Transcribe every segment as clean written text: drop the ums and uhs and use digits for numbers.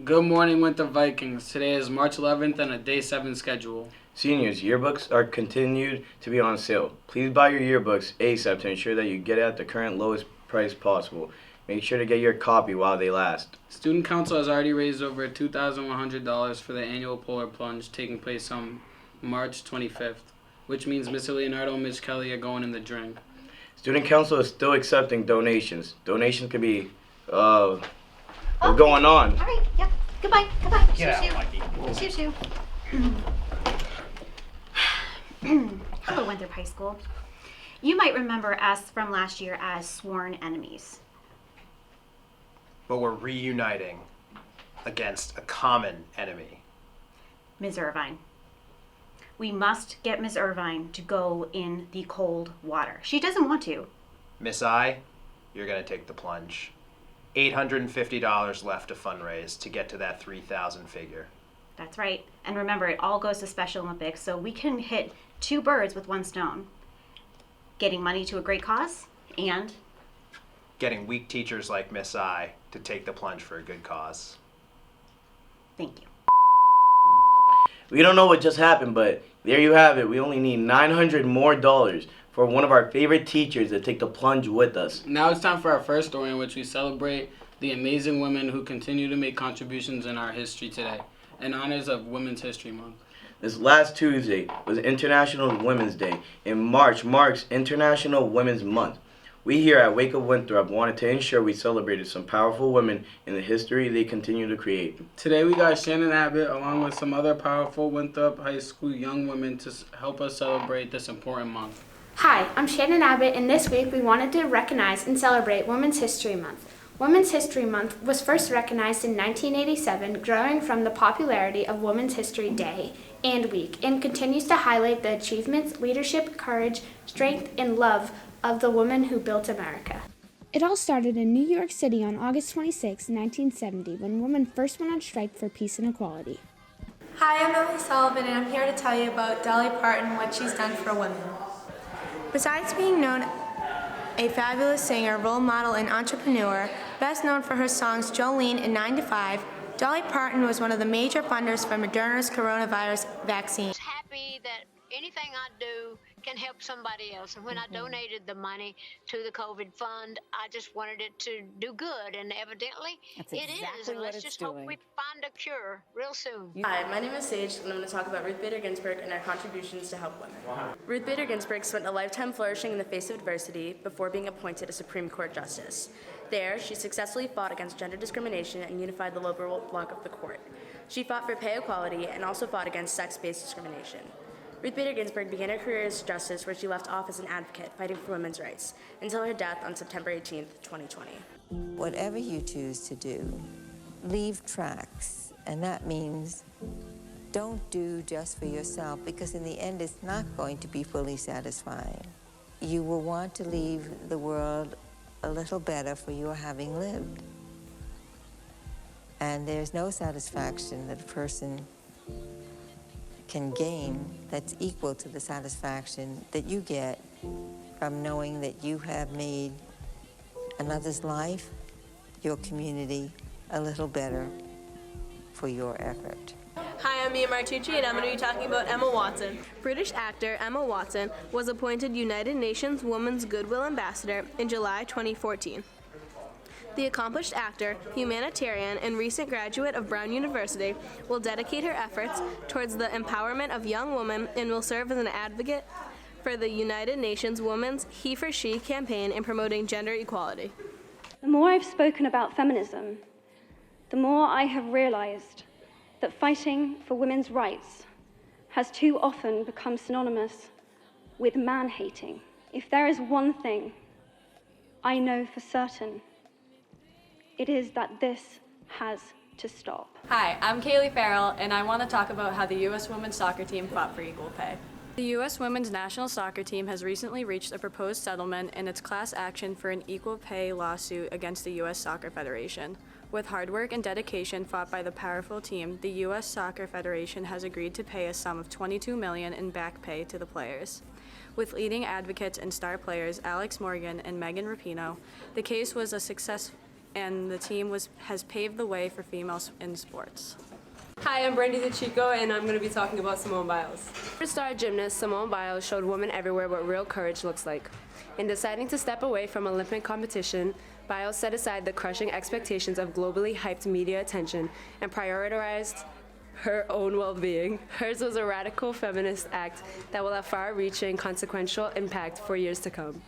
Good morning, Winthrop Vikings. Today is March 11th and a Day 7 schedule. Seniors, yearbooks are continued to be on sale. Please buy your yearbooks ASAP to ensure that you get it at the current lowest price possible. Make sure to get your copy while they last. Student Council has already raised over $2,100 for the annual Polar Plunge taking place on March 25th, which means Mr. Leonardo and Ms. Kelly are going in the drink. Student Council is still accepting donations. Donations can be, what's Okay. going on? All right, yep. Goodbye, goodbye. Get Shoo, out, shoo. Mikey. Shoo, shoo. Hello, Winthrop High School. You might remember us from last year as sworn enemies. But we're reuniting against a common enemy. Ms. Irvine. We must get Ms. Irvine to go in the cold water. She doesn't want to. Miss I, you're going to take the plunge. $850 left to fundraise to get to that 3,000 figure. That's right. And remember, it all goes to Special Olympics, so we can hit two birds with one stone. Getting money to a great cause and Getting weak teachers like Miss I to take the plunge for a good cause. thank you. We don't know what just happened, but there you have it. We only need $900 more for one of our favorite teachers to take the plunge with us. Now it's time for our first story in which we celebrate the amazing women who continue to make contributions in our history today, in honors of Women's History Month. This last Tuesday was International Women's Day, and March marks International Women's Month. We here at Wake Up Winthrop wanted to ensure we celebrated some powerful women in the history they continue to create. Today we got Shannon Abbott along with some other powerful Winthrop High School young women to help us celebrate this important month. Hi, I'm Shannon Abbott, and this week we wanted to recognize and celebrate Women's History Month. Women's History Month was first recognized in 1987, growing from the popularity of Women's History Day and Week, and continues to highlight the achievements, leadership, courage, strength, and love of the women who built America. It all started in New York City on August 26, 1970, when women first went on strike for peace and equality. Hi, I'm Emily Sullivan, and I'm here to tell you about Dolly Parton and what she's done for women. Besides being known a fabulous singer, role model, and entrepreneur, best known for her songs Jolene and 9 to 5, Dolly Parton was one of the major funders for Moderna's coronavirus vaccine. Happy that anything I do can help somebody else. And when I donated the money to the COVID fund, I just wanted it to do good, and evidently That's it exactly is. And what let's it's just doing. hope we find a cure real soon. Hi, my name is Sage, and I'm going to talk about Ruth Bader Ginsburg and her contributions to help women. Ruth Bader Ginsburg spent a lifetime flourishing in the face of adversity before being appointed a Supreme Court Justice. There, she successfully fought against gender discrimination and unified the liberal bloc of the court. She fought for pay equality and also fought against sex-based discrimination. Ruth Bader Ginsburg began her career as justice, where she left office an advocate fighting for women's rights, until her death on September 18, 2020. Whatever you choose to do, leave tracks. And that means don't do just for yourself, because in the end it's not going to be fully satisfying. You will want to leave the world a little better for your having lived. And there's no satisfaction that a person can gain that's equal to the satisfaction that you get from knowing that you have made another's life, your community, a little better for your effort. Hi, I'm Mia Martucci, and I'm going to be talking about Emma Watson. British actor Emma Watson was appointed United Nations Women's Goodwill Ambassador in July 2014. The accomplished actor, humanitarian, and recent graduate of Brown University will dedicate her efforts towards the empowerment of young women and will serve as an advocate for the United Nations Women's He for She campaign in promoting gender equality. The more I've spoken about feminism, the more I have realized that fighting for women's rights has too often become synonymous with man-hating. If there is one thing I know for certain, it is that this has to stop. Hi, I'm Kaylee Farrell, and I want to talk about how the U.S. women's soccer team fought for equal pay. The U.S. women's national soccer team has recently reached a proposed settlement in its class action for an equal pay lawsuit against the U.S. Soccer Federation. With hard work and dedication fought by the powerful team, the U.S. Soccer Federation has agreed to pay a sum of $22 million in back pay to the players. With leading advocates and star players Alex Morgan and Megan Rapinoe, the case was a success and the team has paved the way for females in sports. Hi, I'm Brandy DeChico, and I'm going to be talking about Simone Biles. Star gymnast Simone Biles showed women everywhere what real courage looks like. In deciding to step away from Olympic competition, Biles set aside the crushing expectations of globally hyped media attention and prioritized her own well-being. Hers was a radical feminist act that will have far-reaching, consequential impact for years to come.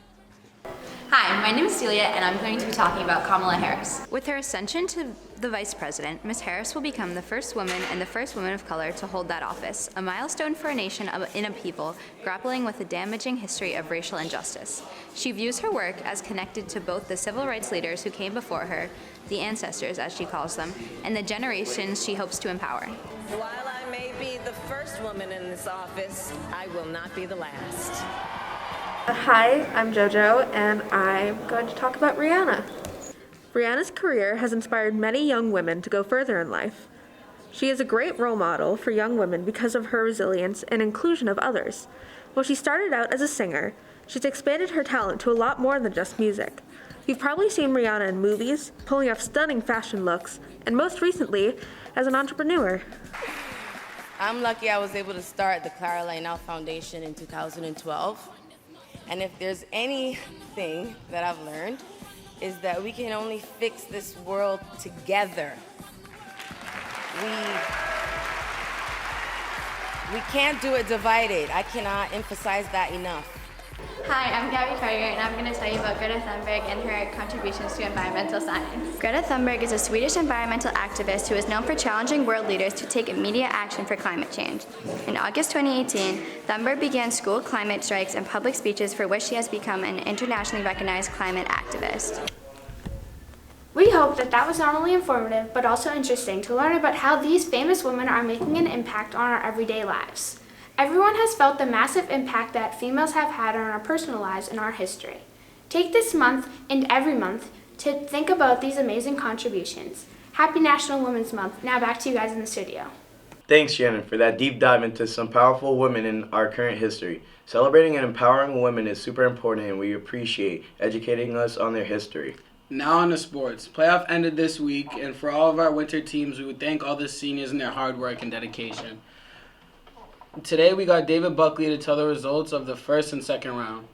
Hi, my name is Celia, and I'm going to be talking about Kamala Harris. With her ascension to the vice president, Ms. Harris will become the first woman and the first woman of color to hold that office, a milestone for a nation in a people grappling with a damaging history of racial injustice. She views her work as connected to both the civil rights leaders who came before her, the ancestors as she calls them, and the generations she hopes to empower. While I may be the first woman in this office, I will not be the last. Hi, I'm JoJo, and I'm going to talk about Rihanna. Rihanna's career has inspired many young women to go further in life. She is a great role model for young women because of her resilience and inclusion of others. While she started out as a singer, she's expanded her talent to a lot more than just music. You've probably seen Rihanna in movies, pulling off stunning fashion looks, and most recently, as an entrepreneur. I'm lucky I was able to start the Clara Lionel Foundation in 2012. And if there's anything that I've learned, is that we can only fix this world together. We can't do it divided. I cannot emphasize that enough. Hi, I'm Gabby Carter, and I'm going to tell you about Greta Thunberg and her contributions to environmental science. Greta Thunberg is a Swedish environmental activist who is known for challenging world leaders to take immediate action for climate change. In August 2018, Thunberg began school climate strikes and public speeches for which she has become an internationally recognized climate activist. We hope that was not only informative, but also interesting to learn about how these famous women are making an impact on our everyday lives. Everyone has felt the massive impact that females have had on our personal lives and our history. Take this month and every month to think about these amazing contributions. Happy National Women's Month. Now back to you guys in the studio. Thanks, Shannon, for that deep dive into some powerful women in our current history. Celebrating and empowering women is super important, and we appreciate educating us on their history. Now on to sports. Playoff ended this week, and for all of our winter teams, we would thank all the seniors and their hard work and dedication. Today we got David Buckley to tell the results of the first and second round.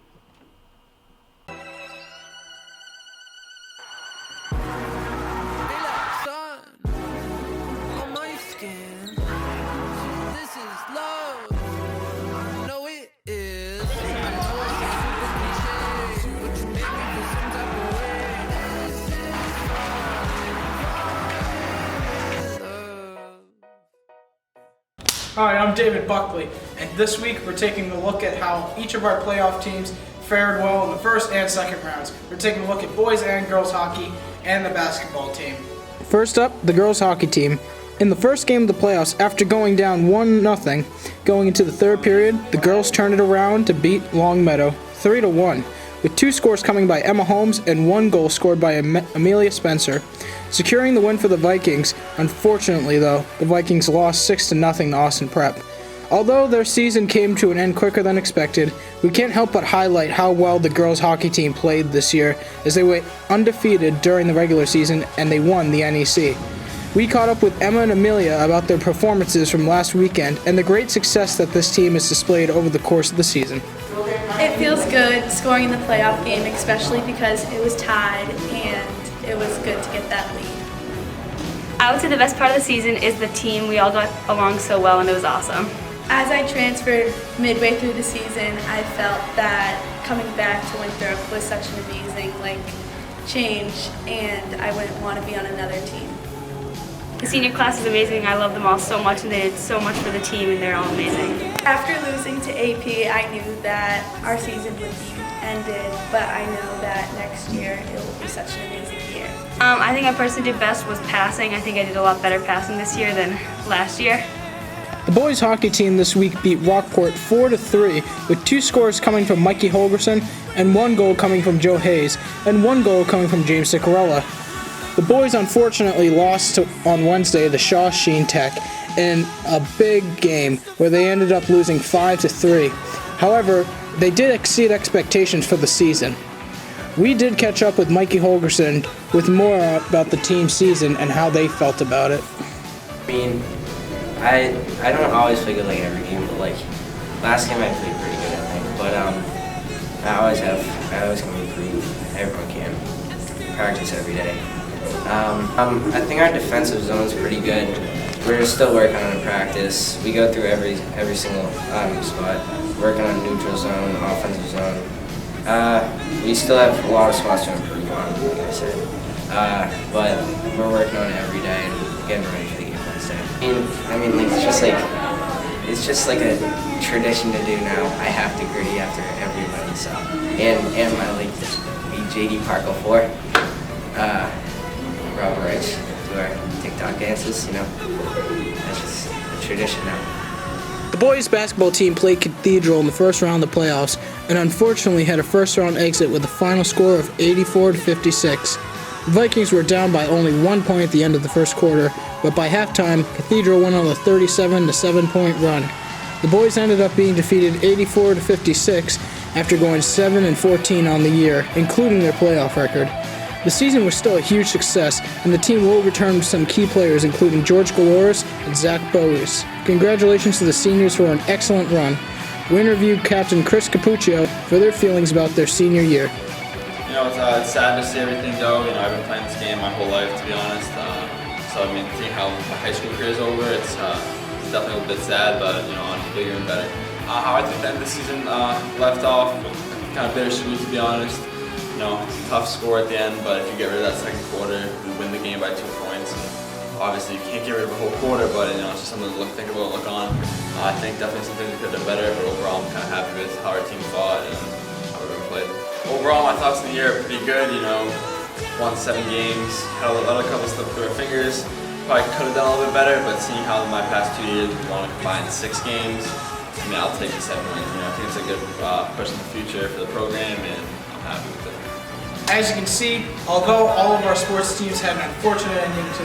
Hi, I'm David Buckley, and this week we're taking a look at how each of our playoff teams fared well in the first and second rounds. We're taking a look at boys and girls hockey and the basketball team. First up, the girls hockey team. In the first game of the playoffs, after going down 1-0, going into the third period, the girls turned it around to beat Longmeadow 3-1, with 2 scores coming by Emma Holmes and 1 goal scored by Amelia Spencer, securing the win for the Vikings. Unfortunately, though, the Vikings lost 6-0 to Austin Prep. Although their season came to an end quicker than expected, we can't help but highlight how well the girls hockey team played this year, as they went undefeated during the regular season and they won the NEC. We caught up with Emma and Amelia about their performances from last weekend and the great success that this team has displayed over the course of the season. It feels good scoring in the playoff game, especially because it was tied and it was good to get that lead. I would say the best part of the season is the team. We all got along so well and it was awesome. As I transferred midway through the season, I felt that coming back to Winthrop was such an amazing change, and I wouldn't want to be on another team. The senior class is amazing. I love them all so much, and they did so much for the team, and they're all amazing. After losing to AP, I knew that our season would be ended, but I know that next year it will be such an amazing year. I think I personally did best was passing. I think I did a lot better passing this year than last year. The boys hockey team this week beat Rockport 4-3, with 2 scores coming from Mikey Holgerson and 1 goal coming from Joe Hayes and 1 goal coming from James Ciccarella. The boys unfortunately lost on Wednesday to Shaw Sheen Tech in a big game where they ended up losing 5-3. However, they did exceed expectations for the season. We did catch up with Mikey Holgerson with more about the team season and how they felt about it. I mean, I don't always play good like every game, but like last game I played pretty good, I think. But I always can improve. Everyone can. Practice every day. I think our defensive zone is pretty good. We're still working on it in practice. We go through every single spot, working on neutral zone, offensive zone. We still have a lot of spots to improve on, like I said. But we're working on it every day and getting ready for the game Wednesday. I mean, like, it's just like a tradition to do now. I have to gritty after every win, so. And my like JD Park 04, Rob Rich, do our TikTok dances, you know. That's just a tradition now. The boys basketball team played Cathedral in the first round of the playoffs and unfortunately had a first round exit with a final score of 84-56. The Vikings were down by only 1 point at the end of the first quarter, but by halftime, Cathedral went on a 37-7 point run. The boys ended up being defeated 84-56 after going 7-14 on the year, including their playoff record. The season was still a huge success, and the team will return some key players including George Galoris and Zach Bowies. Congratulations to the seniors for an excellent run. We interviewed Captain Chris Capuccio for their feelings about their senior year. You know, it's sad to see everything go. You know, I've been playing this game my whole life, to be honest. So I mean, seeing how my high school career is over, it's definitely a little bit sad, but you know, on bigger and better. How I think the end of the season left off, kind of bittersweet, to be honest. You know, tough score at the end, but if you get rid of that second quarter, we win the game by 2 points. And obviously, you can't get rid of a whole quarter, but you know, it's just something to think about, look on. I think definitely some things we could have done better, but overall, I'm kind of happy with how our team fought and how we played. Overall, my thoughts in the year are pretty good. You know, won 7 games, had a couple slip through our fingers. Probably could have done a little bit better, but seeing how in my past 2 years we won a combined 6 games, I mean, I'll take the 7 wins. You know, I think it's a good push in the future for the program, and I'm happy with it. As you can see, although all of our sports teams had an unfortunate ending to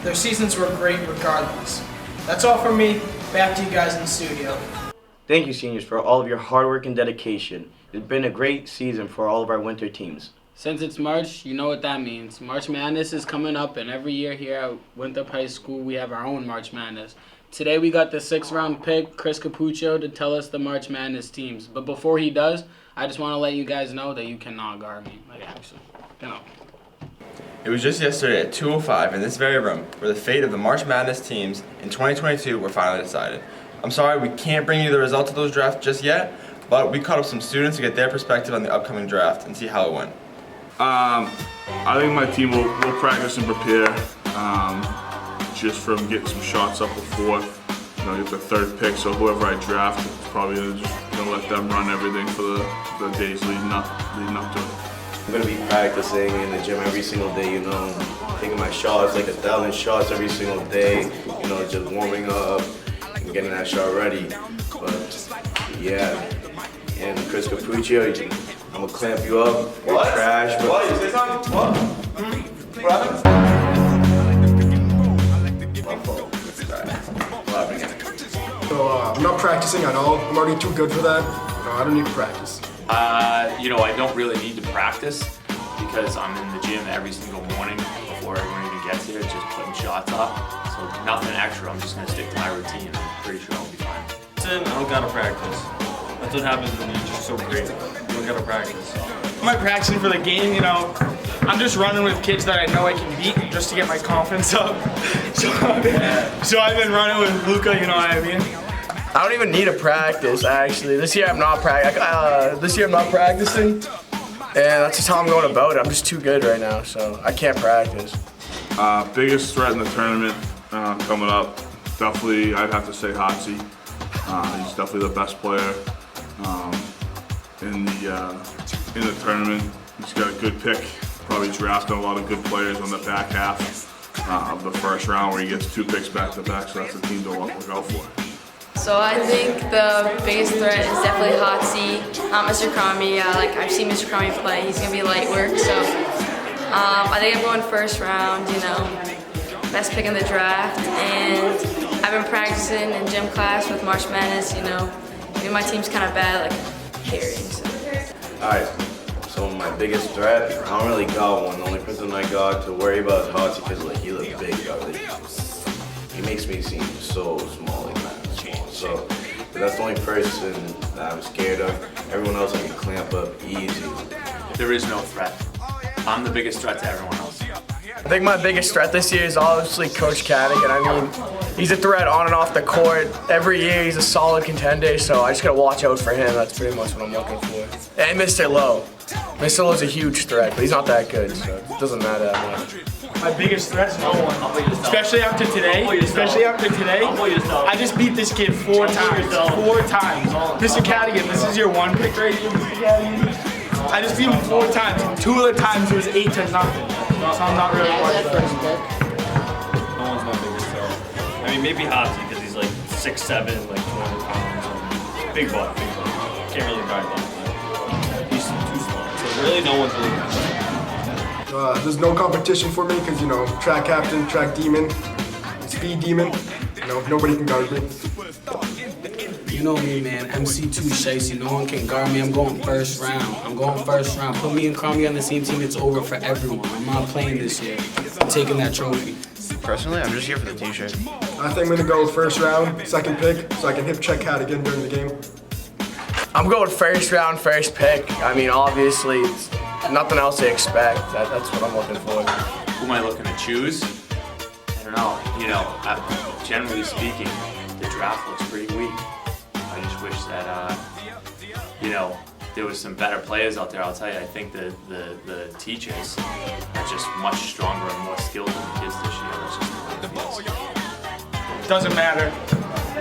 their seasons were great regardless. That's all from me. Back to you guys in the studio. Thank you, seniors, for all of your hard work and dedication. It's been a great season for all of our winter teams. Since it's March, you know what that means. March Madness is coming up, and every year here at Winthrop High School, we have our own March Madness. Today we got the 6th round pick, Chris Capuccio, to tell us the March Madness teams. But before he does, I just want to let you guys know that you cannot guard me. Like, actually, no. It was just yesterday at 2:05 in this very room where the fate of the March Madness teams in 2022 were finally decided. I'm sorry we can't bring you the results of those drafts just yet, but we caught up some students to get their perspective on the upcoming draft and see how it went. I think my team will practice and prepare just from getting some shots up before, you know, get the 3rd pick. So whoever I draft, it's probably gonna let them run everything for the days leading up to it. I'm gonna be practicing in the gym every single day. You know, taking my shots, like 1,000 shots every single day. You know, just warming up and getting that shot ready. But yeah, and Chris Capuccio, I'm gonna clamp you up. You're trash. What? You say something? What? What happened? So I'm not practicing at all. I'm already too good for that. No, I don't need to practice. You know, I don't really need to practice because I'm in the gym every single morning before everyone even gets here, just putting shots up. So nothing extra. I'm just gonna stick to my routine. I'm pretty sure I'll be fine. I don't gotta practice. That's what happens when you're just so great. You don't gotta practice. I'm not practicing for the game, you know. I'm just running with kids that I know I can beat just to get my confidence up. So I've been running with Luca, you know what I mean? I don't even need to practice, actually. This year I'm not practicing, and that's just how I'm going about it. I'm just too good right now, so I can't practice. Biggest threat in the tournament coming up, definitely I'd have to say Hotsy. He's definitely the best player in the tournament. He's got a good pick. Probably drafting a lot of good players on the back half of the first round where he gets 2 picks back to back, so that's the team to look out for. So I think the biggest threat is definitely Hotsy. Mr. Cromie, I've seen Mr. Cromie play. He's gonna be light work, so I think I'm going first round. You know, best pick in the draft, and I've been practicing in gym class with March Madness. You know, my team's kind of bad, like carrying. So. All right. So my biggest threat, I don't really got one. The only person I got to worry about is Hotzi because like he looks big, like, he makes me seem so small, like that. So but that's the only person that I'm scared of. Everyone else I can clamp up easy. There is no threat. I'm the biggest threat to everyone else. I think my biggest threat this year is obviously Coach Cadigan. I mean, he's a threat on and off the court. Every year he's a solid contender, so I just gotta watch out for him. That's pretty much what I'm looking for. And Mr. Lowe. Mr. Lowe's a huge threat, but he's not that good, so it doesn't matter that much. My biggest threat's no one. Especially after today. I just beat this kid 4 times. 4 times. Mr. Cadigan, this is your 1 pick right here, Mr. Cadigan. I just beat him 4 times. 2 of the times it was 8 to nothing. So I'm not really worried about it. No one's my biggest threat. I mean, maybe Hotzi because he's like 6'7", like 200 pounds. Big butt. Can't really guard that. He's too small. So really, no one's really my threat. There's no competition for me because, you know, track captain, track demon, speed demon. You know, nobody can guard me. You know me, man. MC2 Shicey. No one can guard me. I'm going first round. Put me and Cromie on the same team. It's over for everyone. I'm not playing this year. I'm taking that trophy. Personally, I'm just here for the t-shirt. I think I'm going to go first round, second pick, so I can hip check Cadigan during the game. I'm going first round, first pick. I mean, obviously, it's nothing else to expect. That's what I'm looking for. Who am I looking to choose? I don't know. You know, generally speaking, the draft looks pretty weak. I just wish that, you know, there was some better players out there. I'll tell you, I think the teachers are just much stronger and more skilled than the kids this year. That's just the way it feels. Doesn't matter.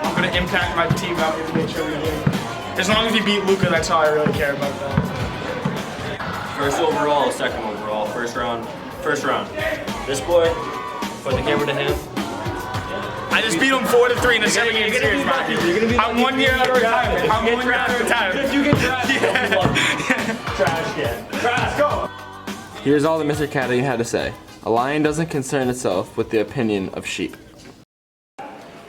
I'm going to impact my team out here to make sure we win. As long as we beat Luca, that's all I really care about that. First overall, second overall, first round. This boy, point the camera to him. I just beat him 4-3 in a 7-game series, man. I'm 1 year out of retirement. If you get drafted, trash can. Trash, go! Here's all that Mr. Cadigan had to say. A lion doesn't concern itself with the opinion of sheep.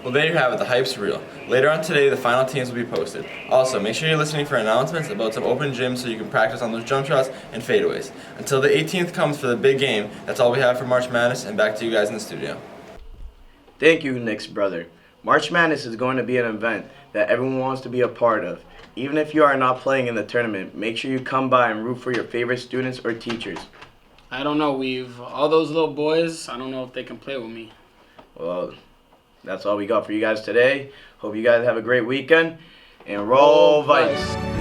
Well, there you have it, the hype's real. Later on today, the final teams will be posted. Also, make sure you're listening for announcements about some open gyms so you can practice on those jump shots and fadeaways. Until the 18th comes for the big game, that's all we have for March Madness, and back to you guys in the studio. Thank you, Nick's brother. March Madness is going to be an event that everyone wants to be a part of. Even if you are not playing in the tournament, make sure you come by and root for your favorite students or teachers. I don't know, all those little boys, I don't know if they can play with me. Well, that's all we got for you guys today. Hope you guys have a great weekend. And roll Vikes!